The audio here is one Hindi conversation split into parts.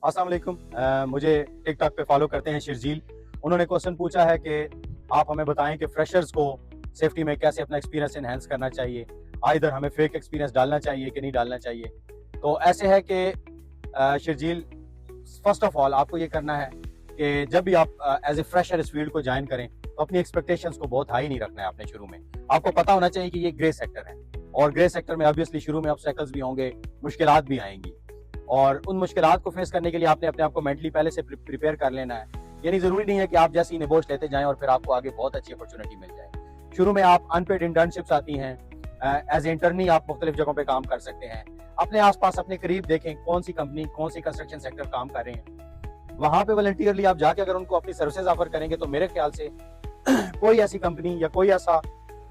अस्सलाम वालेकुम। मुझे टिकटॉक पे फॉलो करते हैं शिरजील। उन्होंने क्वेश्चन पूछा है कि आप हमें बताएं कि फ्रेशर्स को सेफ्टी में कैसे अपना एक्सपीरियंस इनहेंस करना चाहिए, आइदर हमें फेक एक्सपीरियंस डालना चाहिए कि नहीं डालना चाहिए। तो ऐसे है कि शिरजील, फर्स्ट ऑफ ऑल आपको ये करना है कि जब भी आप एज ए फ्रेशर इस फील्ड को ज्वाइन करें तो अपनी एक्सपेक्टेशंस को बहुत हाई नहीं रखना है। आपने शुरू में आपको पता होना चाहिए कि ये ग्रे सेक्टर है, और ग्रे सेक्टर में ऑब्वियसली शुरू में ऑब्स्टेकल्स भी होंगे, मुश्किलात भी आएंगी, और उन मुश्किलात को फेस करने के लिए आपने अपने आप को मेंटली पहले से प्रिपेयर कर लेना है। यानी जरूरी नहीं है कि आप जैसे ही निबोश लेते जाएं और फिर आपको आगे बहुत अच्छी अपॉर्चुनिटी मिल जाए। शुरू में आप अनपेड इंटर्नशिप्स आती हैं, एज इंटर्नी आप मुख्तलिफ जगहों पे काम कर सकते हैं। अपने आसपास अपने करीब देखें कौन सी कंपनी कौन सी कंस्ट्रक्शन सेक्टर काम कर रहे हैं, वहां पे वॉलंटियरली आप जाके अगर उनको अपनी सर्विसेज ऑफर करेंगे तो मेरे ख्याल से कोई ऐसी कंपनी या कोई ऐसा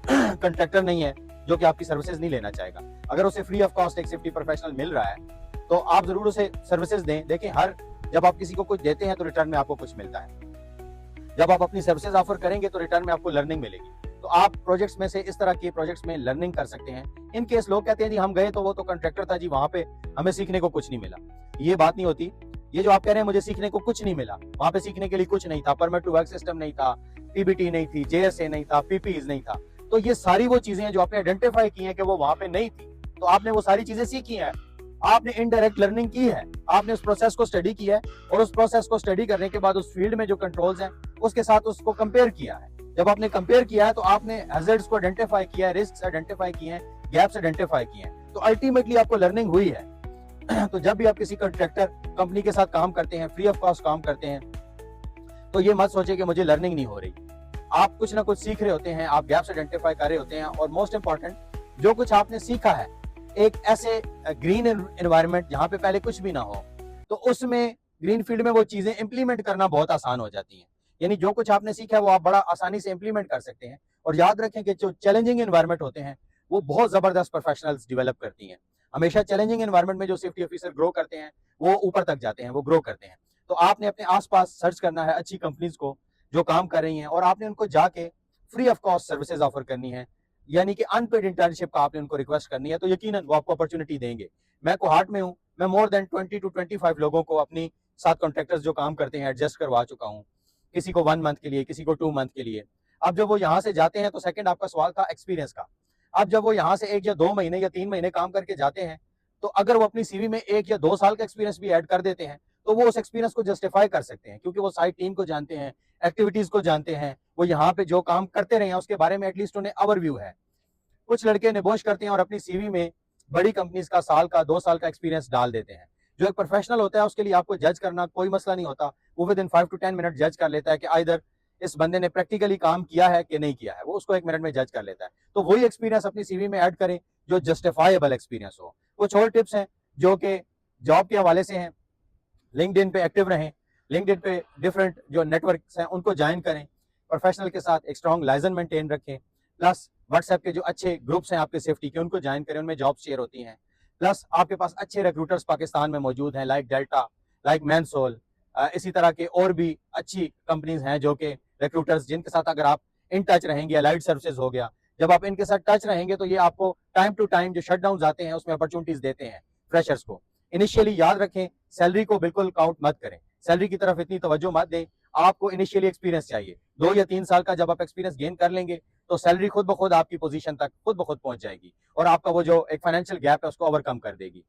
कंट्रैक्टर नहीं है जो कि आपकी सर्विसेज नहीं लेना चाहेगा। अगर उसे फ्री ऑफ कॉस्ट एक सेफ्टी प्रोफेशनल मिल रहा है तो आप जरूर उसे सर्विसेज दें। देखें, हर जब आप किसी को कुछ देते हैं तो रिटर्न में आपको कुछ मिलता है। जब आप अपनी सर्विसेज ऑफर करेंगे तो रिटर्न में आपको लर्निंग मिलेगी। तो आप प्रोजेक्ट्स में से इस तरह के प्रोजेक्ट्स में लर्निंग कर सकते हैं। इन केस लोग कहते हैं जी हम गए तो वो तो कॉन्ट्रैक्टर था जी, वहां पे हमें सीखने को कुछ नहीं मिला। ये बात नहीं होती। ये जो आप कह रहे हैं मुझे सीखने को कुछ नहीं मिला, वहां पे सीखने के लिए कुछ नहीं था, परमिट टू वर्क सिस्टम नहीं था, पीबीटी नहीं थी, जेएसए नहीं था, पीपीज नहीं था। तो ये सारी वो चीजें जो आपने आइडेंटिफाई की हैं कि वो वहां पे नहीं थी, तो आपने वो सारी चीजें सीखी हैं। आपने इनडायरेक्ट लर्निंग की है, आपने उस प्रोसेस को स्टडी किया है, और उस प्रोसेस को स्टडी करने के बाद उस फील्ड में जो कंट्रोल्स हैं उसके साथ उसको कंपेयर किया है। जब आपने कंपेयर किया है तो आपने हैजर्ड्स को आइडेंटिफाई किया है, रिस्क्स आइडेंटिफाई किए हैं, गैप्स आइडेंटिफाई किए हैं, तो अल्टीमेटली आपको लर्निंग हुई है। तो जब भी आप किसी कॉन्ट्रैक्टर कंपनी के साथ काम करते हैं, फ्री ऑफ कॉस्ट काम करते हैं, तो ये मत सोचे कि मुझे लर्निंग नहीं हो रही। आप कुछ ना कुछ सीख रहे होते हैं, आप गैप्स आइडेंटिफाई कर रहे होते हैं, और मोस्ट इंपॉर्टेंट जो कुछ आपने सीखा है एक ऐसे ग्रीन एनवायरनमेंट जहां पे पहले कुछ भी ना हो, तो उसमें ग्रीन फील्ड में वो चीजें इंप्लीमेंट करना बहुत आसान हो जाती हैं। यानी जो कुछ आपने सीखा है वो आप बड़ा आसानी से इंप्लीमेंट कर सकते हैं। और याद रखें कि जो चैलेंजिंग एनवायरनमेंट होते हैं वो बहुत जबरदस्त प्रोफेशनल्स डेवलप करती हैं। हमेशा चैलेंजिंग एनवायरनमेंट में जो सेफ्टी ऑफिसर ग्रो करते हैं वो ऊपर तक जाते हैं, वो ग्रो करते हैं। तो आपने अपने आसपास सर्च करना है अच्छी कंपनीज को जो काम कर रही हैं, और आपने उनको जाके free of cost services offer करनी है, यानी कि अनपेड इंटर्नशिप का आपने उनको रिक्वेस्ट करनी है। तो यकीनन वो आपको अपॉर्चुनिटी देंगे। मैं कोहार्ट में हूँ, मैं मोर देन 20 to 25 लोगों को अपनी साथ कॉन्ट्रैक्टर्स जो काम करते हैं एडजस्ट करवा चुका हूँ, किसी को 1 मंथ के लिए, किसी को 2 मंथ के लिए। अब जब वो यहाँ से जाते हैं, तो सेकंड आपका सवाल था एक्सपीरियंस का। अब जब वो यहाँ से 1 या 2 महीने या 3 महीने काम करके जाते हैं, तो अगर वो अपनी सीवी में 1 या 2 साल का एक्सपीरियंस भी ऐड कर देते हैं तो वो उस एक्सपीरियंस को जस्टिफाई कर सकते हैं, क्योंकि वो साइड टीम को जानते हैं, एक्टिविटीज को जानते हैं, वो यहाँ पे जो काम करते रहे हैं उसके बारे में एटलीस्ट उन्हें ओवरव्यू है। कुछ लड़के निबोश करते हैं और अपनी सीवी में बड़ी कंपनीज का 1 साल का 2 साल का एक्सपीरियंस डाल देते हैं। जो एक प्रोफेशनल होता है उसके लिए आपको जज करना कोई मसला नहीं होता। वो विद इन 5 to 10 मिनट जज कर लेता है कि आइदर इस बंदे ने प्रैक्टिकली काम किया है कि नहीं किया है, वो उसको 1 मिनट में जज कर लेता है। तो वही एक्सपीरियंस अपनी सीवी में ऐड करें जो जस्टिफाइबल एक्सपीरियंस हो। कुछ और टिप्स हैं जो कि जॉब के हवाले से हैं। लिंक्डइन पे एक्टिव रहें, लिंक्डइन पे डिफरेंट जो नेटवर्क्स हैं उनको ज्वाइन करें, प्रोफेशनल के साथ एक स्ट्रॉन्ग लाइजन मेंटेन रखें, प्लस व्हाट्सएप के जो अच्छे ग्रुप्स हैं आपके सेफ्टी के उनको ज्वाइन करें, उनमें जॉब शेयर होती हैं। प्लस आपके पास अच्छे रिक्रूटर्स पाकिस्तान में मौजूद हैं, लाइक डेल्टा, लाइक मैनसोल, इसी तरह के और भी अच्छी कंपनीज हैं जो कि रिक्रूटर्स जिनके साथ अगर आप इन टच रहेंगे, अलाइड सर्विसेज हो गया, जब आप इनके साथ टच रहेंगे तो ये आपको टाइम टू टाइम जो शटडाउन आते हैं उसमें अपॉर्चुनिटीज देते हैं फ्रेशर्स को। इनिशियली याद रखें, सैलरी को बिल्कुल काउंट मत करें, सैलरी की तरफ इतनी तवज्जो मत दें। आपको इनिशियली एक्सपीरियंस चाहिए। 2 या 3 साल का जब आप एक्सपीरियंस गेन कर लेंगे तो सैलरी खुद ब खुद आपकी पोजीशन तक खुद ब खुद पहुंच जाएगी, और आपका वो जो एक फाइनेंशियल गैप है उसको ओवरकम कर देगी।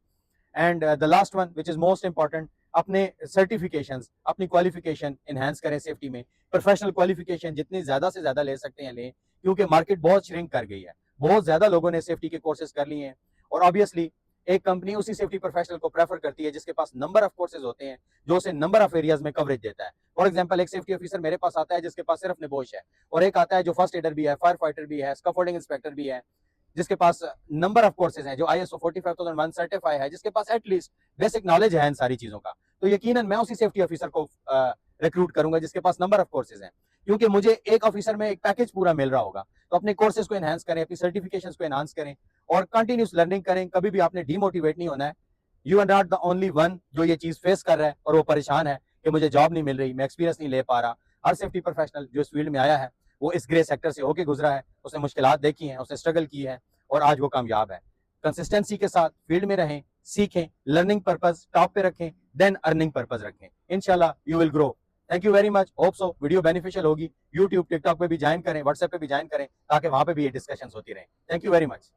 And the last one which is most important, अपने सर्टिफिकेशंस, अपनी क्वालिफिकेशन इनहेंस करें सेफ्टी में। प्रोफेशनल क्वालिफिकेशन जितनी ज्यादा से ज्यादा ले सकते हैं लें, क्योंकि मार्केट बहुत श्रिंक कर गई है, बहुत ज्यादा लोगों ने सेफ्टी के कोर्सेज कर लिए हैं, और ऑब्वियसली एक कंपनी उसी सेफ्टी प्रोफेशनल को प्रेफर करती है जिसके पास नंबर ऑफ कोर्सेज होते हैं, जो उसे नंबर ऑफ एरियाज में कवरेज देता है। फॉर एग्जांपल, एक सेफ्टी ऑफिसर मेरे पास आता है जिसके पास सिर्फ निबोश है, और एक आता है जो फर्स्ट एडर भी है, फायर फाइटर भी है, स्कैफोल्डिंग इंस्पेक्टर भी है, जिसके पास नंबर ऑफ कोर्सेज हैं, जो ISO 45001 सर्टिफाई है, जिसके पास एटलीस्ट बेसिक नॉलेज है इन सारी चीजों का। तो यकीनन मैं उसी सेफ्टी ऑफिसर को रिक्रूट करूंगा जिसके पास नंबर ऑफ कोर्सेज हैं, क्योंकि मुझे एक ऑफिसर में एक पैकेज पूरा मिल रहा होगा। तो अपने कोर्सेज को एनहांस करें, अपनी सर्टिफिकेशन को एनहांस करें, और कंटिन्यूस लर्निंग करें। कभी भी आपने डीमोटिवेट नहीं होना है। You are not the only one जो ये चीज फेस कर रहा है और वो परेशान है कि मुझे जॉब नहीं मिल रही, मैं एक्सपीरियंस नहीं ले पा रहा। हर सेफ्टी प्रोफेशनल जो इस फील्ड में आया है वो इस ग्रे सेक्टर से होके गुजरा है, उसने मुश्किलात देखी हैं, उसने स्ट्रगल की है, और आज वो कामयाब है। कंसिस्टेंसी के साथ फील्ड में रहें, सीखें, लर्निंग पर्पस टॉप पे रखें, देन अर्निंग पर्पज रखें, इंशाल्लाह you will grow. Thank you very much, hope so video beneficial होगी। यूट्यूब टिकटॉक पे भी ज्वाइन करें, व्हाट्सएप पे भी ज्वाइन करें, ताकि वहां पे भी ये डिस्कशंस होती रहें। Thank you very much.